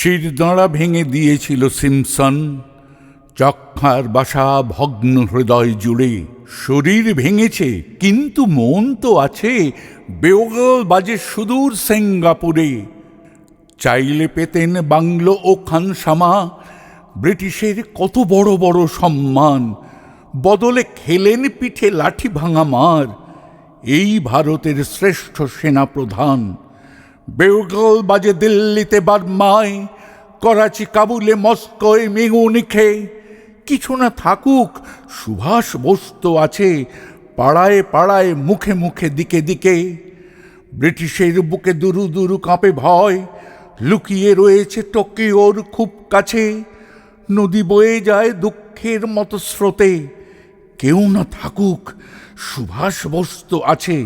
শিরদাঁড়া ভেঙে দিয়েছিল সিমসন, যক্ষ্মার বাসা ভগ্ন হৃদয় জুড়ে। শরীর ভেঙেছে কিন্তু মন তো আছে বেওগল বাজে সুদূর সিঙ্গাপুরে। চাইলে পেতেন বাংলো ও খানসামা, ব্রিটিশের কত বড় বড় সম্মান। বদলে খেলেন পিঠে লাঠি ভাঙা মার, এই ভারতের শ্রেষ্ঠ সেনাপ্রধান। বেওগল বাজে দিল্লিতে বার্মায়, করাচি কাবুলে মস্কোয় মিউনিখে। কিছু না থাকুক সুভাষ বোস তো আছে পাড়ায় পাড়ায় মুখে মুখে দিকে দিকে। ব্রিটিশের বুকে দুরু দুরু কাঁপে ভয়, লুকিয়ে রয়েছে টোকিওর খুব কাছে। নদী বয়ে যায় দুঃখের মতো স্রোতে, কেউ না থাকুক সুভাষ বোস তো আছে।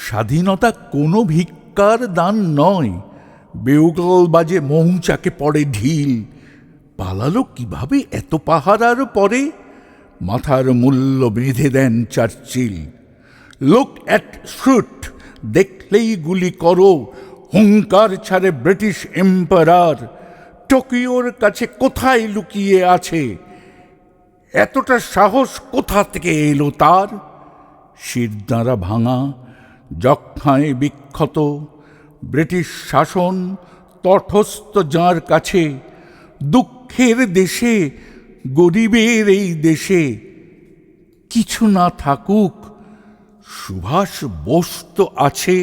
স্বাধীনতা কোনো ভিক্ষার দান নয়, বেওগল বাজে মৌচাকে পড়ে ঢিল। পালালো কিভাবে এত পাহারার পরে, মাথার মূল্য বেঁধে দেন চার্চিল। লুক অ্যাট শ্রুট, দেখলেই গুলি করো, হুঙ্কার ছাড়ে ব্রিটিশ এম্পারার। টোকিওর কাছে কোথায় লুকিয়ে আছে, এতটা সাহস কোথা থেকে এলো তার। শিরদাঁড়া ভাঙা, যক্ষ্মায় বিক্ষত, ব্রিটিশ শাসন তটস্থ যাঁর কাছে। দুঃখের দেশে, গরিবের এই দেশে, কিছু না থাকুক সুভাষ বোস তো আছে।